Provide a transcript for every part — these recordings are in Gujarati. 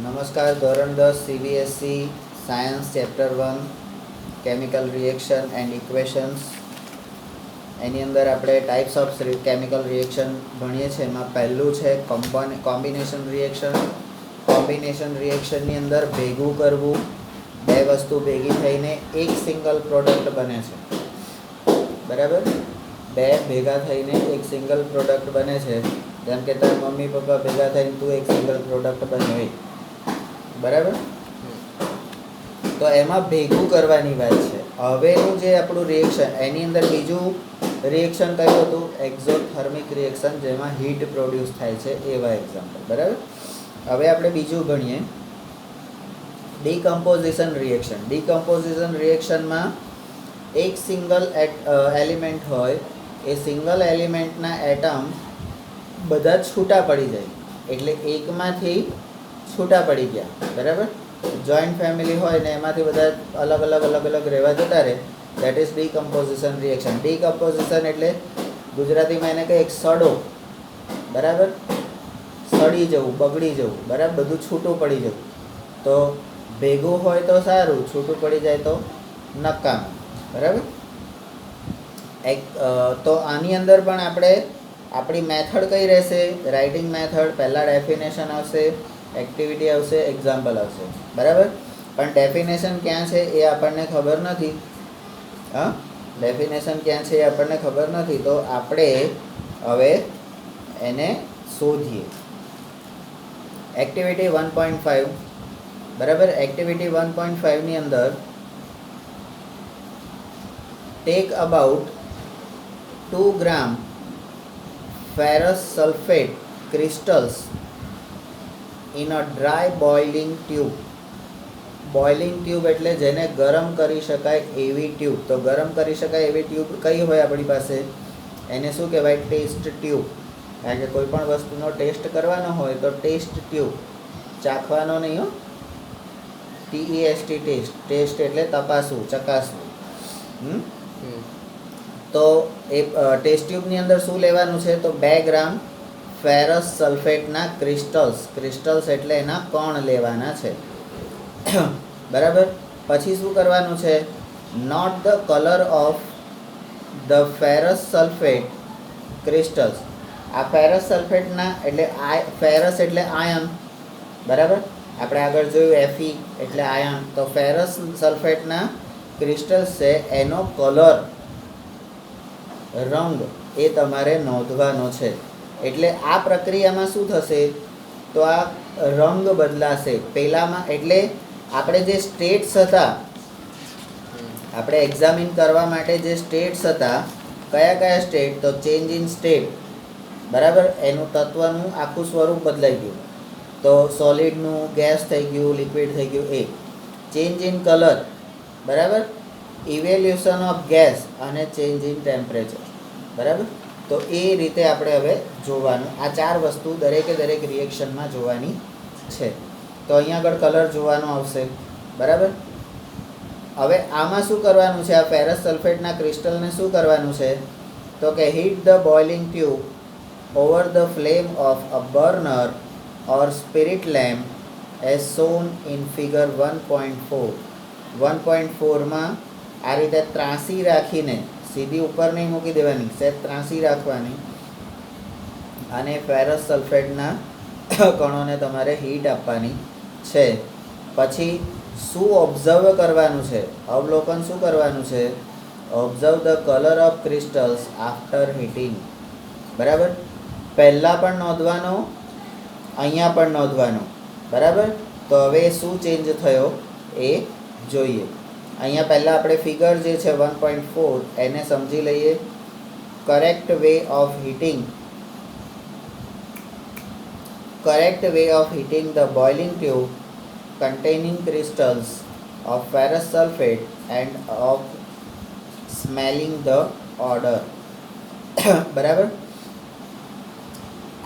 નમસ્કાર. ધોરણ 10 CBSE science chapter 1 chemical reaction and equations. એની અંદર આપણે ટાઈપ્સ ઓફ કેમિકલ રિએક્શન ભણીએ છીએ. એમાં પહેલું છે કોમ્બિનેશન રિએક્શન. કોમ્બિનેશન રિએક્શનની અંદર ભેગું કરવું, બે વસ્તુ ભેગી થઈને એક સિંગલ પ્રોડક્ટ બને છે. બરાબર, બે ભેગા થઈને એક સિંગલ પ્રોડક્ટ બને છે. જેમ કે તારા મમ્મી પપ્પા ભેગા થઈને તું એક સિંગલ પ્રોડક્ટ બનાવી. બરાબર, તો એમાં ભેગું કરવાની વાત છે. હવેનું જે આપણું રિએક્શન, એની અંદર બીજું રિએક્શન કયું હતું? એક્ઝોથર્મિક રિએક્શન, જેમાં હીટ પ્રોડ્યુસ થાય છે, એવા એક્ઝામ્પલ. બરાબર, હવે આપણે બીજું ગણીએ, ડીકમ્પોઝિશન રિએક્શન. ડીકમ્પોઝિશન રિએક્શનમાં એક સિંગલ એલિમેન્ટ હોય, એ સિંગલ એલિમેન્ટના એટમ બધા છૂટા પડી જાય. એટલે એકમાંથી છૂટા પડી ગયા. બરાબર, જોઈન્ટ ફેમિલી હોય ને એમાંથી બધા અલગ અલગ રહેવા જતા રહે. That is decomposition reaction. Decomposition એટલે ગુજરાતીમાં એને કંઈ એક સડો. બરાબર, સડી જવું, બગડી જવું. બરાબર, બધું છૂટું પડી જવું. તો ભેગું હોય તો સારું, છૂટું પડી જાય તો નકામ. બરાબર, તો આની અંદર પણ આપણી મેથડ કઈ રહેશે? Writing method. પહેલાં ડેફિનેશન આવશે, એક્ટિવિટી આવશે, એક્ઝામ્પલ આવશે. બરાબર, પણ ડેફિનેશન ક્યાં છે એ આપણને ખબર નથી. હા, ડેફિનેશન ક્યાં છે એ આપણને ખબર નથી. તો આપણે હવે એને શોધીએ. એક્ટિવિટી 1.5. બરાબર, એક્ટિવિટી 1.5ની અંદર take about 2 gram ferrous sulfate crystals in a dry boiling tube. Boiling tube એટલે જેને ગરમ કરી શકાય એવી ટ્યુબ. તો ગરમ કરી શકાય એવી ટ્યુબ કઈ હોય આપણી પાસે? એને શું કહેવાય? Test tube. કારણ કે કોઈ પણ વસ્તુનો ટેસ્ટ કરવાનો હોય તો ટેસ્ટ ટ્યુબ, ચાખવાનો નહીં હો. TEST, test. ટેસ્ટ એટલે તપાસવું, ચકાસવું. તો એ ટેસ્ટ ટ્યુબની અંદર શું લેવાનું છે? તો 2 ગ્રામ ફેરસ સલ્ફેટના ક્રિસ્ટલ્સ. ક્રિસ્ટલ્સ એટલે એના કણ લેવાના છે. બરાબર, પછી શું કરવાનું છે? Note the colour of the ferrous sulphate crystals. આ ફેરસ સલ્ફેટના એટલે ફેરસ એટલે આયન. બરાબર, આપણે આગળ જોયું Fe એટલે આયન. તો ફેરસ સલ્ફેટના ક્રિસ્ટલ્સ છે, એનો કલર, રંગ એ તમારે નોંધવાનો છે. એટલે આ પ્રક્રિયામાં શું થશે? તો આ રંગ બદલાશે. પહેલામાં એટલે આપણે જે સ્ટેટ્સ હતા, આપણે એક્ઝામિન કરવા માટે જે સ્ટેટ્સ હતા, કયા સ્ટેટ? તો ચેન્જ ઇન સ્ટેટ. બરાબર, એનું તત્વનું આખું સ્વરૂપ બદલાઈ ગયું. તો સોલિડનું ગેસ થઈ ગયું, લિક્વિડ થઈ ગયું. એ ચેન્જ ઇન કલર. બરાબર, ઇવેલ્યુશન ઓફ ગેસ અને ચેન્જ ઇન ટેમ્પરેચર. બરાબર, તો એ રીતે આપણે હવે જોવાનું. આ 4 વસ્તુ દરેક રિએક્શનમાં જોવાની છે. તો અહીંયા આગળ કલર જોવાનો આવશે. બરાબર, હવે આમાં શું કરવાનું છે? આ ફેરસ સલ્ફેટના ક્રિસ્ટલને શું કરવાનું છે? તો કે heat the boiling tube over the flame of a burner or spirit lamp as shown in figure 1.4. 1.4માં આ રીતે ત્રાંસી રાખીને, સીધી ઉપર નહીં મૂકી દેવાની, સેટ ત્રાંસી રાખવાની, અને ફેરસ સલ્ફેટના કણોને તમારે હીટ આપવાની છે. પછી શું ઓબ્ઝર્વ કરવાનું છે? અવલોકન શું કરવાનું છે? Observe the colour of crystals after heating. બરાબર, પહેલાં પણ નોંધવાનો, અહીંયા પણ નોંધવાનો. બરાબર, તો હવે શું ચેન્જ થયો એ જોઈએ. અહીંયા પહેલાં આપણે ફિગર જે છે 1.4 એને સમજી લઈએ. Correct way of heating. Correct way of heating the boiling tube containing crystals of ferrous sulfate and of smelling the odor. બરાબર,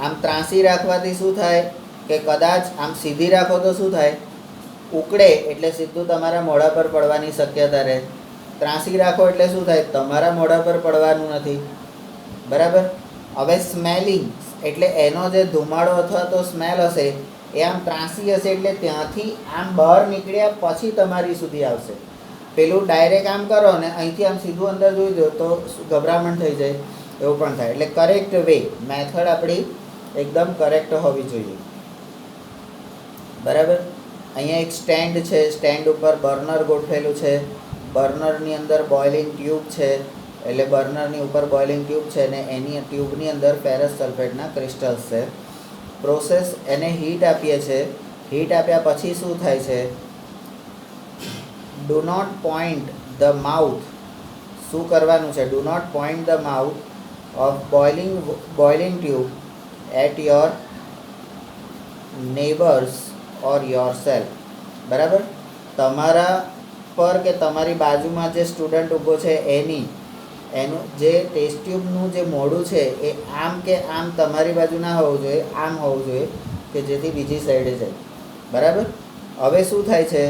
આમ ત્રાંસી રાખવાથી શું થાય કે કદાચ આમ સીધી રાખો તો શું થાય? ઉકળે એટલે સીધું તમારા મોઢા પર પડવાની શક્યતા રહે. ત્રાંસી રાખો એટલે શું થાય? તમારા મોઢા પર પડવાનું નથી. બરાબર, હવે સ્મેલિંગ એટલે એનો જે ધુમાડો અથવા તો સ્મેલ હશે એ આમ ત્રાસી હશે, એટલે ત્યાંથી આમ બહાર નીકળ્યા પછી તમારી સુધી આવશે. પેલું ડાયરેક્ટ આમ કરો ને અહીંથી આમ સીધું અંદર જોઈ દો તો ગભરામણ થઈ જાય, એવું પણ થાય. એટલે કરેક્ટ વે, મેથડ આપણી એકદમ કરેક્ટ હોવી જોઈએ. બરાબર. અહીંયા એક સ્ટેન્ડ છે, સ્ટેન્ડ ઉપર બર્નર ગોઠવેલું છે, બર્નરની અંદર બોઇલિંગ ટ્યુબ છે, એટલે બર્નરની ઉપર બોઇલિંગ ટ્યુબ છે ને એની ટ્યુબની અંદર ફેરસ સલ્ફેટના ક્રિસ્ટલ્સ છે. પ્રોસેસ એને હીટ આપીએ છીએ, હીટ આપ્યા પછી શું થાય છે, do not point the mouth, શું કરવાનું છે, do not point the mouth of boiling tube at your neighbours or yourself. બરાબર. તમારા પર કે તમારી બાજુમાં જે સ્ટુડન્ટ ઊભો છે એનું જે ટેસ્ટ ટ્યુબનું જે મોઢું છે એ આમ કે આમ તમારી બાજુ ના હોવું જોઈએ, આમ હોવું જોઈએ કે જેથી બીજી સાઈડે જાય. બરાબર. હવે શું થાય છે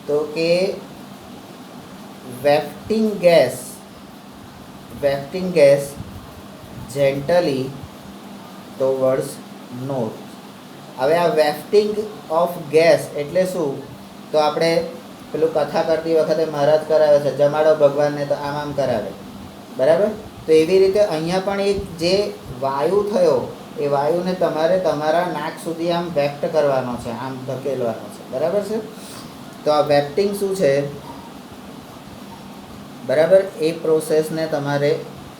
તો કે વેફ્ટિંગ ગેસ જેન્ટલી ટુવર્ડ્સ નોઝ. હવે આ વેફ્ટિંગ ઓફ ગેસ એટલે શું, તો આપણે પેલું કથા કરતી વખતે મહારાજ કરાવે છે, જમાડો ભગવાનને તો આમ આમ કરાવે. બરાબર. તો એવી રીતે અહીંયા પણ એક જે વાયુ થયો એ વાયુને તમારે તમારા નાક સુધી આમ વેક્ટ કરવાનો છે, આમ ધકેલવાનો છે. બરાબર છે. તો આ વેફ્ટિંગ શું છે, બરાબર, એ પ્રોસેસને તમારે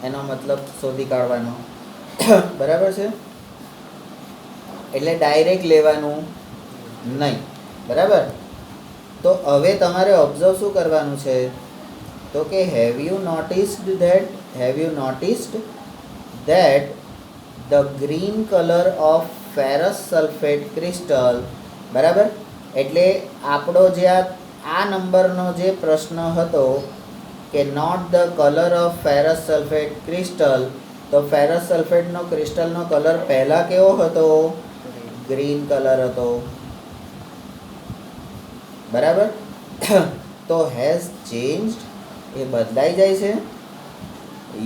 એનો મતલબ શોધી કાઢવાનો. બરાબર છે. એટલે ડાયરેક્ટ લેવાનું નહીં. બરાબર. તો હવે તમારે ઓબ્ઝર્વ શું કરવાનું છે તો કે have you noticed that the green colour of ferrous sulphate crystal. બરાબર. એટલે આપણો જે આ નંબરનો જે પ્રશ્ન હતો કે note the colour of ferrous sulphate crystal, તો ફેરસ સલ્ફેટનો ક્રિસ્ટલનો કલર પહેલાં કેવો હતો, ગ્રીન કલર હતો. બરાબર. તો હેઝ ચેન્જ્ડ, એ બદલાઈ જાય છે.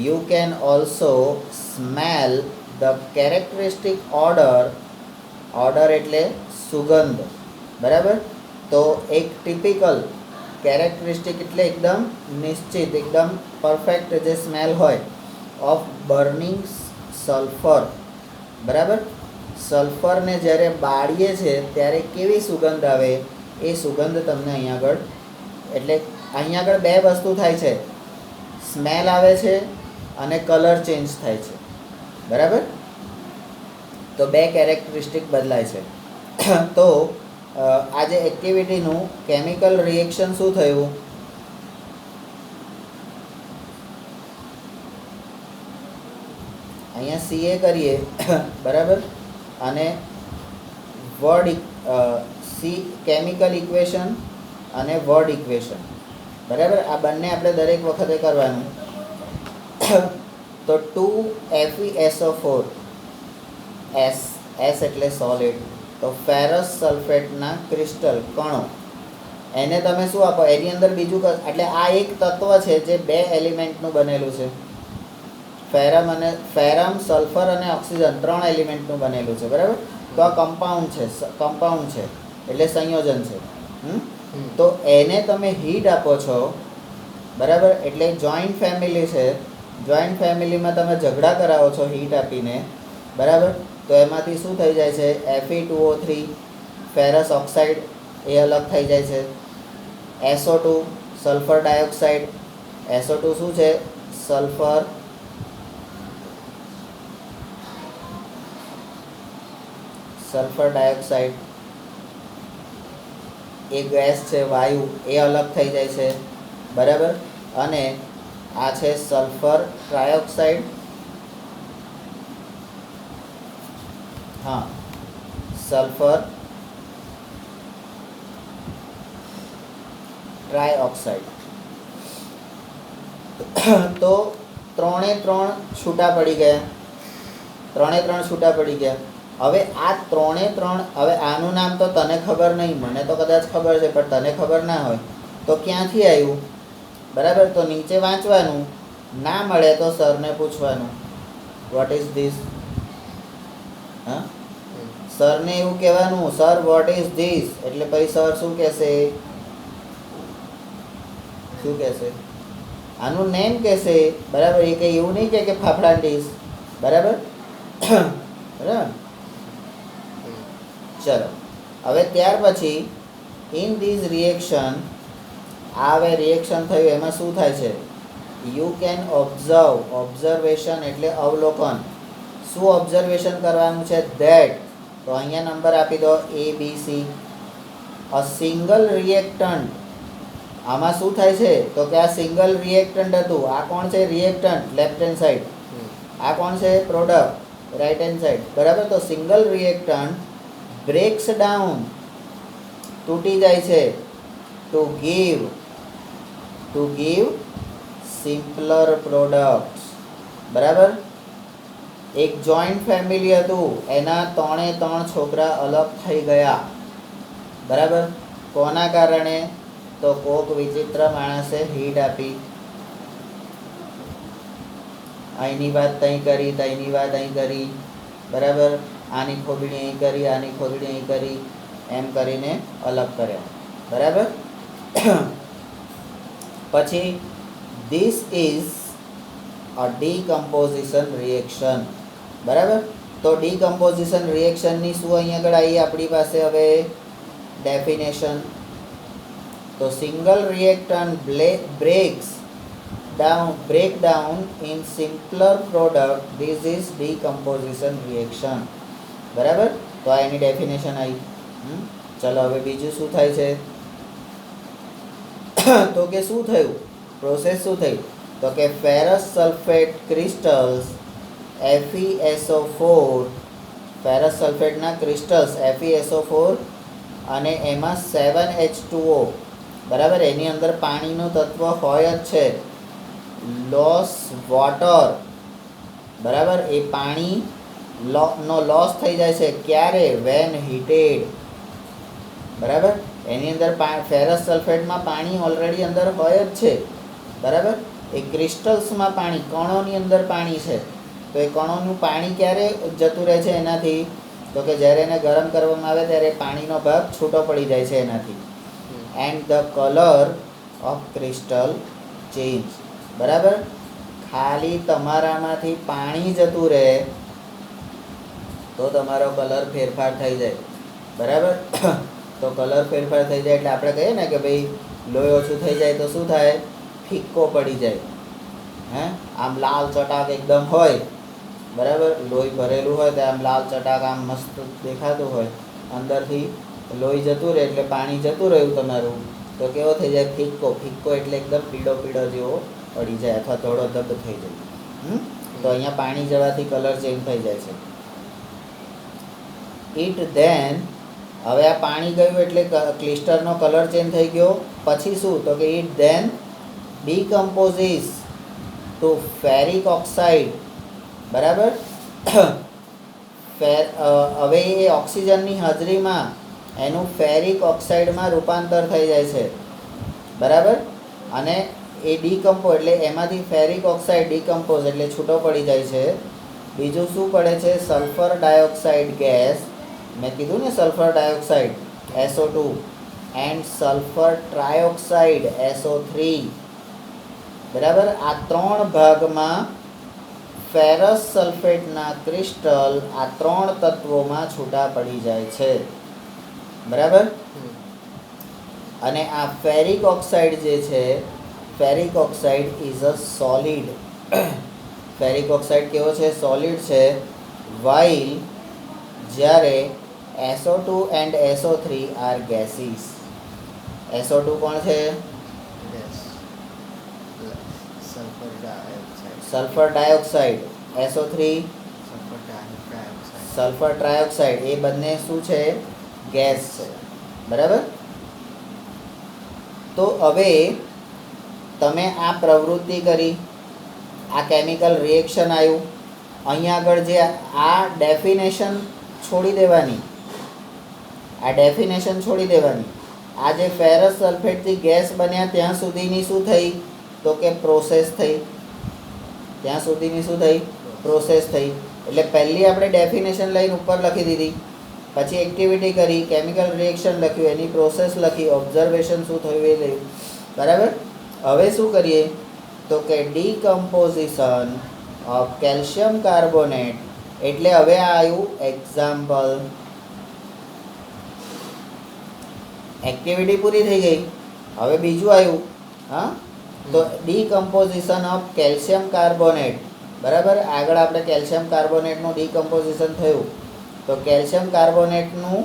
You can also smell the characteristic order એટલે સુગંધ. બરાબર. તો એક ટિપિકલ કેરેક્ટરિસ્ટિક એટલે એકદમ નિશ્ચિત, એકદમ પરફેક્ટ જે સ્મેલ હોય ઓફ બર્નિંગ સલ્ફર. બરાબર. સલ્ફરને જ્યારે બાળીએ છીએ ત્યારે કેવી સુગંધ આવે એ સુગંધ તમને અહીંયા આગળ, એટલે અહીંયા આગળ બે વસ્તુ થાય છે, સ્મેલ આવે છે અને કલર ચેન્જ થાય છે. બરાબર. તો બે કેરેક્ટરિસ્ટિક બદલાય છે. તો આ જે એક્ટિવિટીનું કેમિકલ રિએક્શન શું થયું, અહીંયા CA કરીએ. બરાબર. અને વર્ડ કેમિકલ ઇક્વેશન અને વર્ડ ઇક્વેશન. બરાબર. આ બંને આપણે દરેક વખતે કરવાનું. તો 2FeSO4, S એટલે સોલિડ, તો ફેરસ સલ્ફેટના ક્રિસ્ટલ કણો, એને તમે શું આપો, એની અંદર બીજું, એટલે આ એક તત્વ છે જે બે એલિમેન્ટનું બનેલું છે. ફેરમ, સલ્ફર અને ઓક્સિજન 3 એલિમેન્ટનું બનેલું છે. બરાબર. તો આ કમ્પાઉન્ડ છે એટલે સંયોજન છે. તો એને તમે હીટ આપો છો. બરાબર. એટલે જોઈન્ટ ફેમિલી છે, જોઈન્ટ ફેમિલીમાં તમે ઝઘડા કરાવો છો હીટ આપીને. બરાબર. તો એમાંથી શું થઈ જાય છે, Fe2O3 ફેરસ ઓક્સાઇડ એ અલગ થઈ જાય છે. SO2 સલ્ફર ડાયોક્સાઇડ, SO2 શું છે, સલ્ફર ડાયોક્સાઇડ એ ગેસ છે, વાયુ, એ અલગ થઈ જાય છે. બરાબર. અને આ છે સલ્ફર ટ્રાયોક્સાઇડ, હા, સલ્ફર ટ્રાયોક્સાઇડ. તો 3 છૂટા પડી ગયા. હવે આ 3 હવે આનું નામ તો તને ખબર નહીં, મને તો કદાચ ખબર છે પણ તને ખબર ના હોય, તો ક્યાંથી આવ્યું. બરાબર. તો નીચે વાંચવાનું, ના મળે તો સરને પૂછવાનું. What is this? હા, સરને એવું કહેવાનું, સર વોટ ઇઝ ધીસ, એટલે પછી સર શું કહેશે? શું કહેશે? આનું નેમ કહેશે, બરાબર? એ કંઈ એવું નહીં કે ફાફડા ડીશ, બરાબર? બરાબર. ચલો, હવે ત્યાર પછી ઇન ધીસ રિએક્શન, આ હવે રિએક્શન થયું એમાં શું થાય છે? યુ કેન ઓબ્ઝર્વ, ઓબ્ઝર્વેશન એટલે અવલોકન. શું ઓબ્ઝર્વેશન કરવાનું છે? ધેટ, તો અહીંયા નંબર આપી દો A B C. A single reactant, આમાં શું થાય છે? તો કે આ સિંગલ રિએક્ટન્ટ હતું. આ કોણ છે? Reactant, left hand side. આ કોણ છે? Product, right hand side. બરાબર. તો સિંગલ રિએક્ટન્ટ બ્રેક્સ ડાઉન, તૂટી જાય છે, ટુ ગીવ સિમ્પલર પ્રોડક્ટ્સ. બરાબર. એક જોઈન્ટ ફેમિલી હતું, એના 3 છોકરા અલગ થઈ ગયા. બરાબર. કોના કારણે? તો કોક વિચિત્ર માણસે હીટ આપી. અહીંની વાત તહીં કરી, તહીંની વાત અહીં કરી. બરાબર. આની ખોદણી અહીં કરી, આની ખોદણી અહીં કરી, એમ કરીને અલગ કર્યા. બરાબર. પછી this is a decomposition reaction. બરાબર. તો ડીકમ્પોઝિશન રિએક્શનની શું અહીં આગળ આવી આપણી પાસે હવે ડેફિનેશન? તો single reactant break down in simpler product, this is decomposition reaction. બરાબર. તો આ એની ડેફિનેશન આવી. ચલો હવે બીજું શું થાય છે? તો કે શું થયું? પ્રોસેસ શું થઈ? તો કે ferrous sulphate crystals FeSO4, ferrous સલ્ફેટના ક્રિસ્ટલ્સ FeSO4 અને એમાં 7H2O. બરાબર. એની અંદર પાણીનું તત્વ હોય જ છે. Loss water. બરાબર. એ પાણી નો લોસ થઈ જાય છે. ક્યારે? When heated. બરાબર. એની અંદર ફેરસ સલ્ફેટમાં પાણી ઓલરેડી અંદર હોય જ છે. બરાબર. એ ક્રિસ્ટલ્સમાં પાણી, કણોની અંદર પાણી છે. તો એ કણોનું પાણી ક્યારે જતું રહે છે એનાથી? તો કે જ્યારે એને ગરમ કરવામાં આવે ત્યારે પાણીનો ભાગ છૂટો પડી જાય છે એનાથી. And the colour of crystal change. બરાબર. ખાલી તમારામાંથી પાણી જતું રહે તો તમારો કલર ફેરફાર થઈ જાય. બરાબર. તો કલર ફેરફાર થઈ જાય એટલે આપણે કહીએ ને કે ભાઈ લોહી ઓછું થઈ જાય તો શું થાય? ફિક્કો પડી જાય. હે, આમ લાલ ચટાક એકદમ હોય. બરાબર. લોહી ભરેલું હોય તો આમ લાલ ચટાક આમ મસ્ત દેખાતું હોય, અંદરથી લોહી જતું રહે એટલે પાણી જતું રહ્યું તમારું, તો કેવો થઈ જાય? ફિક્કો. ફિક્કો એટલે એકદમ પીળો પીળો જેવો પડી જાય અથવા થોડો ધબ થઈ જાય. તો અહીંયા પાણી જવાથી કલર ચેન્જ થઈ જાય છે. ઇટ ધેન, હવે આ પાણી ગયું એટલે ક્લિસ્ટરનો કલર ચેન્જ થઈ ગયો. પછી શું? તો કે it then decomposes to ferric oxide. બરાબર. હવે એ ઓક્સિજનની હાજરીમાં એનું ફેરિક ઓક્સાઇડમાં રૂપાંતર થઈ જાય છે. બરાબર. અને એ ડીકમ્પોઝ એટલે એમાંથી ફેરિક ઓક્સાઇડ ડીકમ્પોઝ એટલે છૂટો પડી જાય છે. બીજું શું પડે છે? Sulphur dioxide gas. મેં કીધું ને sulphur dioxide SO2 and sulphur trioxide SO3. બરાબર. આ 3 ભાગમાં ફેરસ સલ્ફેટના ક્રિસ્ટલ આ 3 તત્વોમાં છૂટા પડી જાય છે. બરાબર. અને આ ફેરિક ઓક્સાઇડ જે છે, ferric oxide is a solid. Ferric oxide કેવો છે? સોલિડ છે. વાઇલ, જ્યારે SO2 and SO3 R gases. SO2 કોણ છે? Sulphur dioxide. SO3 sulphur trioxide. એ બંને શું છે? ગેસ છે. બરાબર. તો હવે તમે આ પ્રવૃત્તિ કરી, આ કેમિકલ રિએક્શન આવ્યું. અહીંયા આગળ જે આ ડેફિનેશન છોડી દેવાની, આ ડેફિનેશન છોડી દેવાની. આ જે ફેરસ સલ્ફેટથી ગેસ બન્યા ત્યાં સુધીની શું થઈ? તો કે પ્રોસેસ થઈ. ત્યાં સુધીની શું થઈ? પ્રોસેસ થઈ. એટલે પહેલી આપણે ડેફિનેશન લઈને ઉપર લખી દીધી, પછી એક્ટિવિટી કરી, કેમિકલ રિએક્શન લખ્યું, એની પ્રોસેસ લખી, ઓબ્ઝર્વેશન શું થયું એ લખ્યું. બરાબર. હવે શું કરીએ તો કે ડીકમ્પોઝિશન ઓફ કેલ્શિયમ કાર્બોનેટ. એટલે હવે આ આવ્યું એક્ઝામ્પલ. એક્ટિવિટી પૂરી થઈ ગઈ. હવે બીજું આવ્યું. હા, તો ડીકમ્પોઝિશન ઓફ કેલ્શિયમ કાર્બોનેટ. બરાબર. આગળ આપણે કેલ્શિયમ કાર્બોનેટનું ડીકમ્પોઝિશન થયું, તો કેલ્શિયમ કાર્બોનેટનું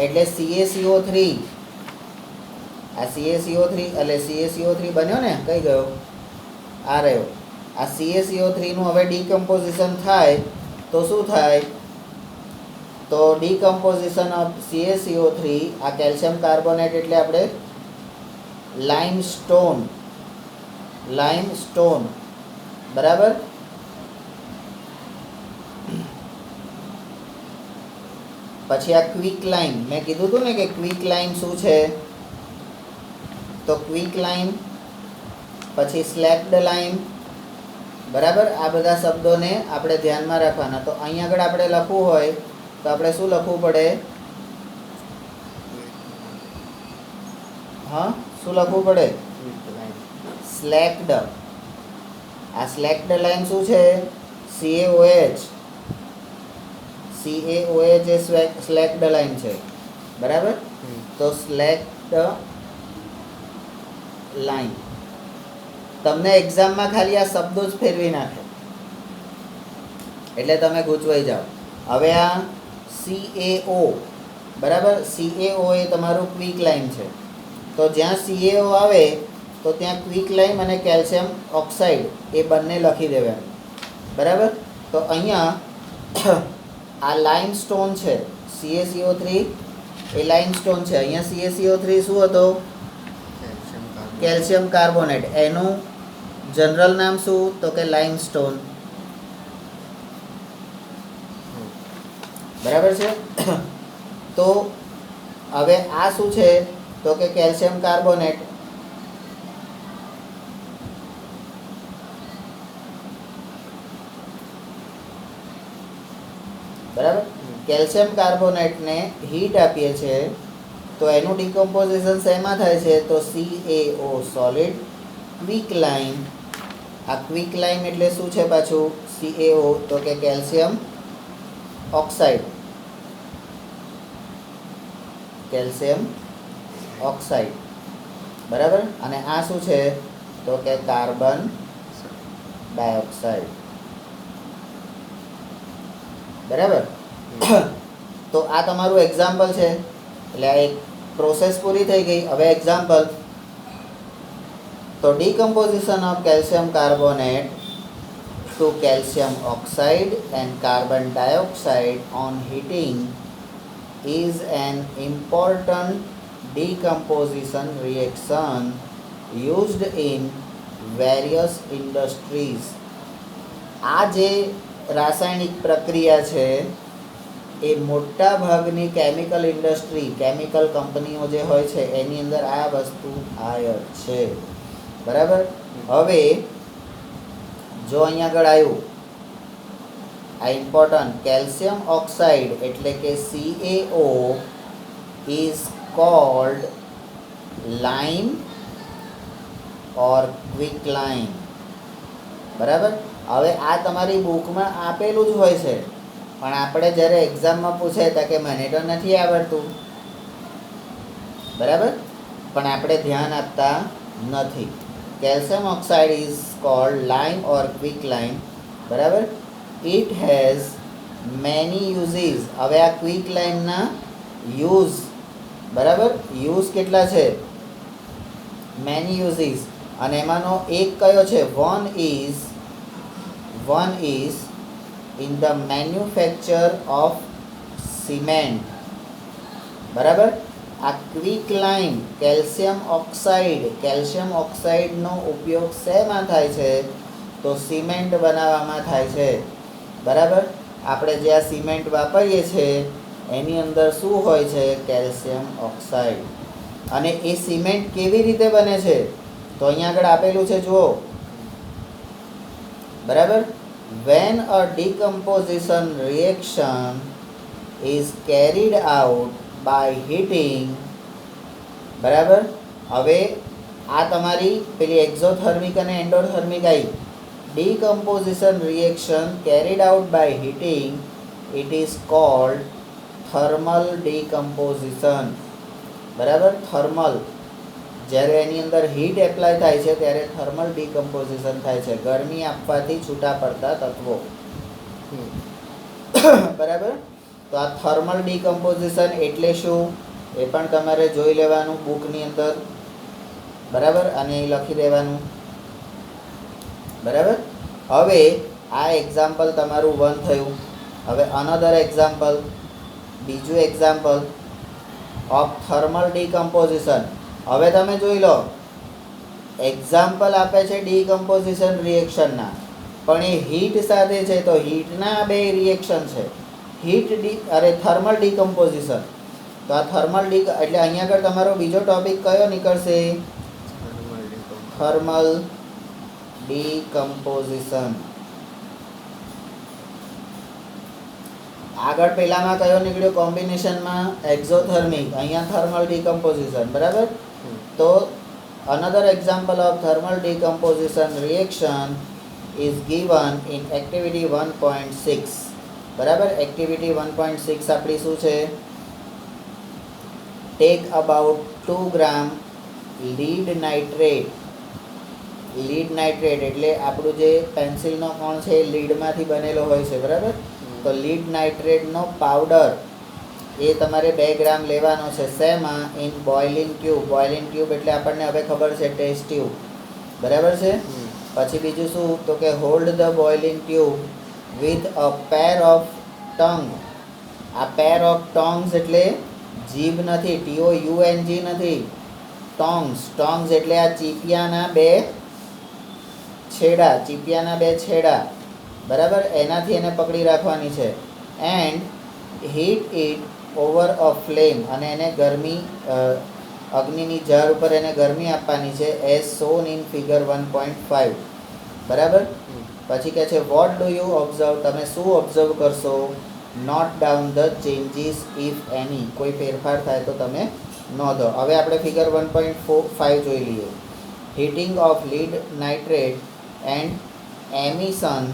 એટલે CaCO3. આ CaCO3 એટલે CaCO3 બન્યો ને, કઈ ગયો? આ રહ્યો. આ CaCO3 નું હવે ડીકમ્પોઝિશન થાય તો શું થાય? તો ડીકમ્પોઝિશન ઓફ CaCO3, આ કેલ્શિયમ કાર્બોનેટ એટલે આપણે લાઇમસ્ટોન. બરાબર. પછી આ ક્વિક લાઇમ, મેં કીધું હતું ને કે ક્વિક લાઇમ શું છે? તો ક્વિક લાઇમ, પછી સ્લેક્ડ લાઇમ. બરાબર. આ બધા શબ્દોને આપણે ધ્યાનમાં રાખવાના. તો અહીં આગળ આપણે લખવું હોય તો આપણે શું લખવું પડે? હા, શું લખવું પડે? સ્લેક્ડ. આ સ્લેક્ડ લાઇમ શું છે? CaOH એ સ્લેક્ડ લાઇમ છે. બરાબર. તો સ્લેક્ડ લાઇમ તમને એક્ઝામમાં ખાલી આ શબ્દો જ ફેરવી નાખે એટલે તમે ગૂંચવાઈ જાઓ. હવે આ CaO. બરાબર. CaO એ તમારું ક્વિક લાઇમ છે. તો જ્યાં CaO આવે તો ત્યાં ક્વિક લાઇમ અને કેલ્શિયમ ઓક્સાઇડ એ બંને લખી દેવાનું. બરાબર. તો અહીંયા આ લાઇમસ્ટોન છે. CaCO3 એ લાઇમસ્ટોન છે. અહીંયા CaCO3 શું હતો? Calcium carbonate. એનું જનરલ નામ શું? તો કે લાઇમસ્ટોન. બરાબર છે. તો હવે આ શું છે? તો કે કેલ્શિયમ કાર્બોનેટ. બરાબર. કેલ્શિયમ કાર્બોનેટને હીટ આપીએ છીએ તો એનું ડિકમ્પોઝિશન શેમાં થાય છે? તો CaO સોલિડ. ક્વિક લાઇમ. આ ક્વિક લાઇમ એટલે શું છે પાછું? CaO તો કે કેલ્શિયમ ઓક્સાઇડ. Calcium oxide. બરાબર. અને આ શું છે? તો કે કાર્બન ડાયોક્સાઇડ. બરાબર. તો આ તમારું એક્ઝામ્પલ છે. એટલે આ એક પ્રોસેસ પૂરી થઈ ગઈ. હવે એક્ઝામ્પલ. તો decomposition of calcium carbonate to calcium oxide and carbon dioxide on heating is an important decomposition reaction used in various industries. આ જે રાસાયણિક પ્રક્રિયા છે એ મોટા ભાગની કેમિકલ ઇન્ડસ્ટ્રી, કેમિકલ કંપનીઓ જે હોય છે એની અંદર આ વસ્તુ થાય છે. બરાબર. હવે જો અહીંયા આગળ આવ્યું આ ઇમ્પોર્ટન્ટ, કેલ્શિયમ ઓક્સાઇડ એટલે કે CaO is called lime or quick lime. બરાબર. હવે આ તમારી બુકમાં આપેલું જ હોય છે, પણ આપણે જ્યારે એક્ઝામમાં પૂછે તો કે મને તો નથી આવડતું. બરાબર. પણ આપણે ધ્યાન આપતા નથી. Calcium oxide is called lime or quick lime. બરાબર. It has many uses. હવે આ ક્વિક લાઇમના યુઝ, બરાબર, યુઝ કેટલા છે? Many uses. અને એમાંનો એક કયો છે? One is in the manufacture of cement. બરાબર. આ ક્વિક લાઇમ કેલ્શિયમ ઓક્સાઇડનો ઉપયોગ શેમાં થાય છે? તો સિમેન્ટ બનાવવામાં થાય છે. બરાબર. આપણે જે આ સિમેન્ટ વાપરીએ છીએ એની અંદર શું હોય છે? Calcium oxide. અને એ સિમેન્ટ કેવી રીતે બને છે? તો અહીંયા આગળ આપેલું છે, જુઓ. બરાબર. when a decomposition reaction is carried out by heating, બરાબર. હવે આ તમારી પેલી એક્ઝોથર્મિક અને એન્ડોથર્મિક આવી. decomposition reaction carried out by heating, it is called thermal decomposition, બરાબર. થર્મલ, જ્યારે એની અંદર હીટ એપ્લાય થાય છે ત્યારે થર્મલ ડિકમ્પોઝિશન થાય છે, ગરમી આપવાથી છૂટા પડતા તત્વો. બરાબર. તો આ થર્મલ ડિકમ્પોઝિશન એટલે શું એ પણ તમારે જોઈ લેવાનું બુકની અંદર, બરાબર, અને એ લખી દેવાનું, બરાબર. હવે આ એક્ઝામ્પલ તમારું 1 થયું. હવે અનધર એક્ઝામ્પલ, બીજું એક્ઝામ્પલ ઓફ થર્મલ ડિકમ્પોઝિશન. હવે તમે જોઈ લો, એક્ઝામ્પલ આપે છે ડિકમ્પોઝિશન રિએક્શનના, પણ એ હીટ સાથે છે, તો હીટના બે રિએક્શન છે, થર્મલ ડિકમ્પોઝિશન. તો આ થર્મલ એટલે અહીંયા આગળ તમારો બીજો ટોપિક કયો નીકળશે? થર્મલ ડિકમ્પોઝિશન. આગળ પહેલામાં કયો નીકળ્યો કોમ્બિનેશનમાં? એક્ઝોથર્મિક. અહીંયા થર્મલ ડિકમ્પોઝિશન, બરાબર. તો another example of thermal decomposition reaction is given in activity 1.6, બરાબર. એક્ટિવિટી 1.6 આપણી શું છે? Take about 2 gram lead nitrate. Lead nitrate એટલે આપણું જે પેન્સિલનો કોણ છે એ લીડમાંથી બનેલો હોય છે, બરાબર. તો લીડ નાઇટ્રેટનો પાવડર એ તમારે 2 ગ્રામ લેવાનો છે. શેમાં? In boiling tube. Boiling tube એટલે આપણને હવે ખબર છે ટેસ્ટ ટ્યુબ, બરાબર છે. પછી બીજું શું? તો કે hold the boiling tube with a pair of tongue. આ પેર ઓફ ટોંગ્સ એટલે જીભ નથી, TOUNG નથી, ટોંગ્સ. ટોંગ્સ એટલે આ ચીપિયાના બે છેડા, બરાબર, એનાથી એને પકડી રાખવાની છે. And heat it over a flame, અને એને ગરમી, અગ્નિની ઝાર ઉપર એને ગરમી આપવાની છે, એઝ શોન ઇન ફિગર 1.5, બરાબર. પછી કહે છે વોટ ડુ યુ ઓબ્ઝર્વ, તમે શું ઓબ્ઝર્વ કરશો? Note down the changes if એની, કોઈ ફેરફાર થાય તો તમે નોંધો. હવે આપણે ફિગર 1.5 જોઈ લઈએ. Heating of lead nitrate and emission.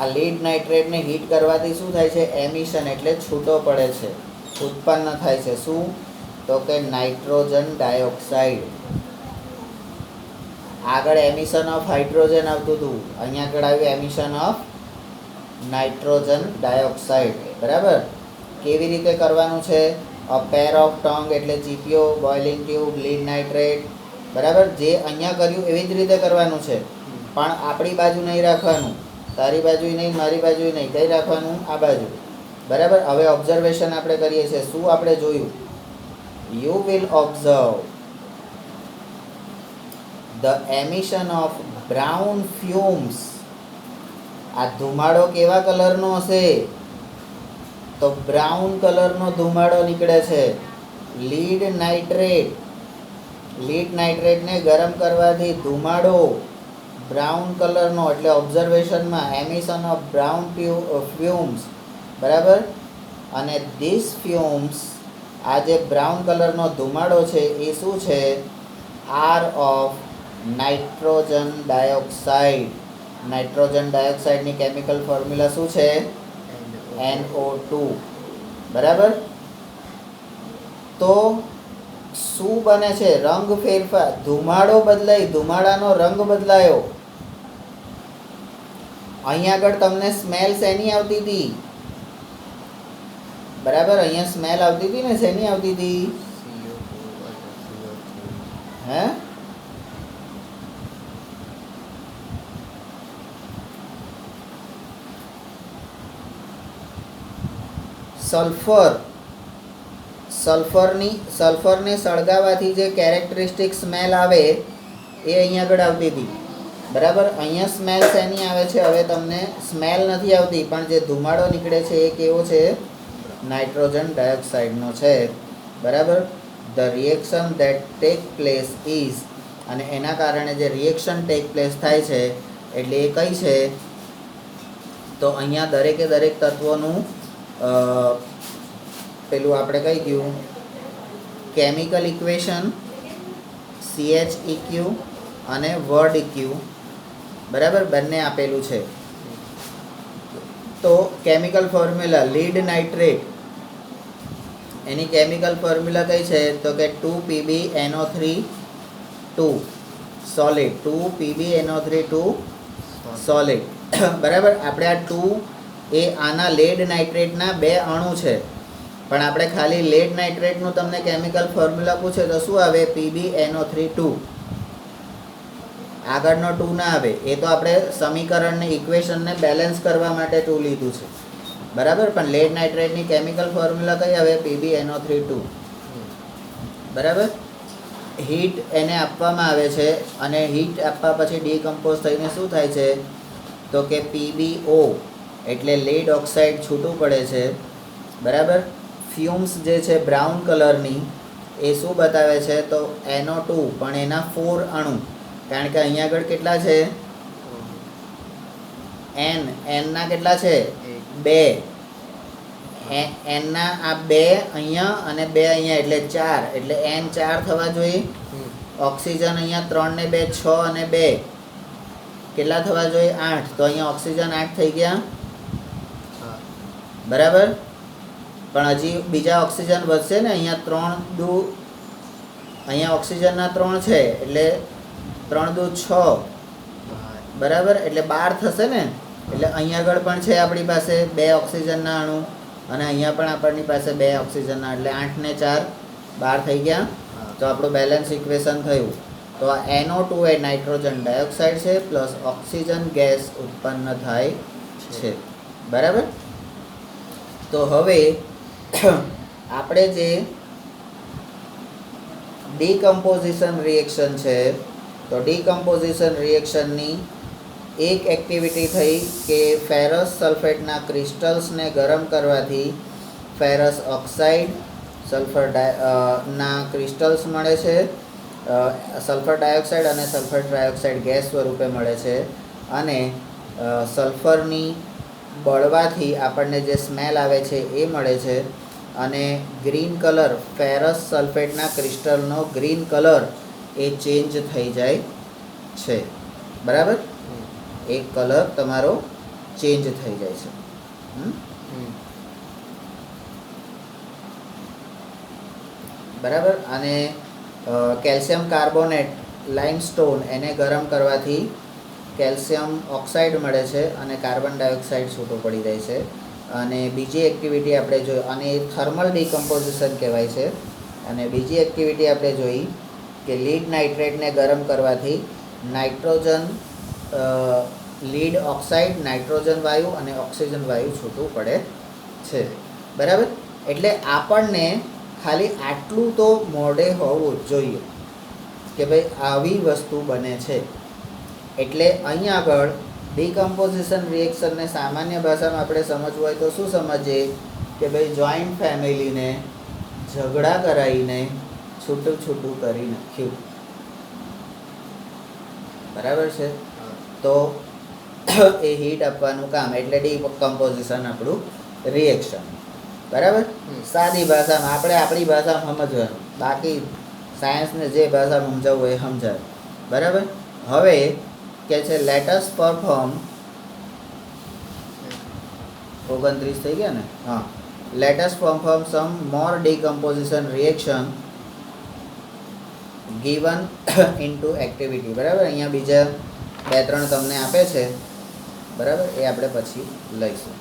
આ લીડ નાઇટ્રેટને હીટ કરવાથી શું થાય છે? એમિશન એટલે છૂટો પડે છે, ઉત્પન્ન થાય છે. શું? તો કે નાઇટ્રોજન ડાયોક્સાઇડ. આગળ એમિશન ઓફ હાઇડ્રોજન આવતું હતું, અહીંયા આગળ આવ્યું એમિશન ઓફ નાઇટ્રોજન ડાયોક્સાઇડ, બરાબર. કેવી રીતે કરવાનું છે? અ પેર ઓફ ટોંગ એટલે ચીપિયો, બોઇલિંગ ટ્યુબ, લીડ નાઇટ્રેટ, બરાબર. જે અહીંયા કર્યું એવી જ રીતે કરવાનું છે, પણ આપણી બાજુ નહીં રાખવાનું, તારી બાજુ નહીં, મારી બાજુ નહીં, કઈ રાખવાનું? આ બાજુ, બરાબર. હવે ઓબ્ઝર્વેશન આપણે કરીએ છીએ. શું આપણે જોયું? You will observe the emission of brown fumes. આ ધુમાડો કેવા કલરનો હશે? તો બ્રાઉન કલરનો ધુમાડો નીકળે છે. લીડ નાઇટ્રેટને ગરમ કરવાથી ધુમાડો બ્રાઉન કલરનો, એટલે ઓબ્ઝર્વેશનમાં એમિશન ઓફ બ્રાઉન ફ્યુમ્સ, બરાબર. અને ધીસ ફ્યુમ્સ, આ જે બ્રાઉન કલરનો ધુમાડો છે એ શું છે? આર ઓફ નાઇટ્રોજન ડાયોક્સાઇડ. નાઇટ્રોજન ડાયોક્સાઇડની કેમિકલ ફોર્મ્યુલા શું છે? NO2, બરાબર. તો શું બને છે? રંગ ફેરફાર, ધુમાડો બદલાય, ધુમાડાનો રંગ બદલાયો. અહીંયા આગળ તમને સ્મેલ શેની આવતી હતી? બરાબર, અહીંયા સ્મેલ આવતી હતી ને, શેની આવતી હતી? હે? સલ્ફરને સળગાવવાથી જે કેરેક્ટરિસ્ટિક સ્મેલ આવે એ અહીંયા આગળ આવતી હતી, બરાબર. અહીંયા સ્મેલ શેની આવે છે? હવે તમને સ્મેલ નથી આવતી, પણ જે ધુમાડો નીકળે છે એ કેવો છે? નાઇટ્રોજન ડાયોક્સાઇડનો છે, બરાબર. The reaction that take place is, અને એના કારણે જે રિએક્શન ટેક પ્લેસ થાય છે એટલે એ કઈ છે તો અહીંયા દરેકે દરેક તત્વોનું પેલું આપણે કઈ ગયું કેમિકલ ઇક્વેશન CH અને વર્ડ ઇક્યુ બરાબર બંને આપેલું છે. તો કેમિકલ ફોર્મ્યુલા લીડ નાઇટ્રેટ એની કેમિકલ ફોર્મ્યુલા કઈ છે તો કે 2PbNO3 2 સોલિડ 2PbNO3 2 સોલિડ બરાબર. આપણે આ 2 એ આના લેડ નાઇટ્રેટના 2 અણુ છે પણ આપણે ખાલી લેડ નાઇટ્રેટનું તમને કેમિકલ ફોર્મ્યુલા પૂછે તો શું આવે PbNO3 2 આગળનો 2 ના આવે. એ તો આપણે સમીકરણને ઇક્વેશનને બેલેન્સ કરવા માટે 2 લીધું છે બરાબર. પણ લેડ નાઇટ્રેટની કેમિકલ ફોર્મ્યુલા કઈ આવે PbNO3 2 બરાબર. હીટ એને આપવામાં આવે છે અને હીટ આપવા પછી ડીકમ્પોઝ થઈને શું થાય છે તો કે PbO એટલે લેડ ઓક્સાઇડ છૂટું પડે છે બરાબર. ફ્યુમ્સ જે છે બ્રાઉન કલરની એ શું બતાવે છે તો NO2 પણ એના 4 અણુ કારણ કે અહીંયા આગળ કેટલા છે n ના કેટલા છે 2 n ના આ 2 અહીંયા અને 2 અહીંયા એટલે 4 એટલે n 4 થવા જોઈએ. ઓક્સિજન અહીંયા 3 ને 2 6 અને 2 કેટલા થવા જોઈએ 8 તો અહીંયા ઓક્સિજન 8 થઈ ગયા બરાબર. પણ હજી બીજા ઓક્સિજન વધશે ને અહીંયા 3 દુ અહીંયા ઓક્સિજનના 3 છે એટલે 3 દુ 6 બરાબર એટલે 12 થશે ને. એટલે અહીંયા આગળ પણ છે આપણી પાસે 2 ઓક્સિજનના અણુ અને અહીંયા પણ આપણી પાસે 2 ઓક્સિજનના એટલે 8 ને 4 12 થઈ ગયા. તો આપણું બેલેન્સ ઇક્વેશન થયું. તો આ NO2 એ નાઇટ્રોજન ડાયોક્સાઇડ છે પ્લસ ઓક્સિજન ગેસ ઉત્પન્ન થાય છે બરાબર. તો હવે આપણે જે ડીકમ્પોઝિશન રિએક્શન છે તો ડીકમ્પોઝિશન રિએક્શનની એક એક્ટિવિટી થઈ કે ફેરસ સલ્ફેટના ક્રિસ્ટલ્સને ગરમ કરવાથી ફેરસ ઓક્સાઇડ સલ્ફર ના ક્રિસ્ટલ્સ મળે છે. સલ્ફર ડાયોક્સાઇડ અને સલ્ફર ટ્રાયોક્સાઇડ ગેસ સ્વરૂપે મળે છે અને સલ્ફરની બળવાથી આપણને જે સ્મેલ આવે છે એ મળે છે અને ગ્રીન કલર ફેરસ સલ્ફેટના ક્રિસ્ટલનો ગ્રીન કલર એ ચેન્જ થઈ જાય છે બરાબર. એક કલર તમારો ચેન્જ થઈ જાય છે બરાબર. અને કેલ્શિયમ કાર્બોનેટ લાઇમસ્ટોન એને ગરમ કરવાથી કેલ્શિયમ ઓક્સાઇડ મળે છે અને કાર્બન ડાયોક્સાઇડ છૂટું પડી જાય છે. અને બીજી એક્ટિવિટી આપણે જોઈ અને એ થર્મલ ડિકમ્પોઝિશન કહેવાય છે. અને બીજી એક્ટિવિટી આપણે જોઈ કે લીડ નાઇટ્રેટને ગરમ કરવાથી નાઇટ્રોજન લીડ ઓક્સાઇડ નાઇટ્રોજન વાયુ અને ઓક્સિજન વાયુ છૂટું પડે છે બરાબર. એટલે આપણને ખાલી આટલું તો મોઢે હોવું જ જોઈએ કે ભાઈ આવી વસ્તુ બને છે. એટલે અહીંયા આગળ ડીકમ્પોઝિશન રિએક્શનને સામાન્ય ભાષામાં આપણે સમજવું હોય તો શું સમજીએ કે ભાઈ જોઈન્ટ ફેમિલીને ઝઘડા કરાવીને છૂટું છૂટું કરી નાખ્યું બરાબર છે. તો એ હીટ આપવાનું કામ એટલે ડીકમ્પોઝિશન આપણું રિએક્શન બરાબર. સાદી ભાષામાં આપણે આપણી ભાષામાં સમજવાનું બાકી સાયન્સને જે ભાષામાં સમજાવવું એ સમજાય બરાબર. હવે કે છે લેટસ પરફોર્મ 29 થઈ ગયા ને હા. Let's perform some more decomposition reaction given into activity બરાબર. અહીંયા બીજા 2-3 તમને આપે છે બરાબર એ આપણે પછી લઈશું.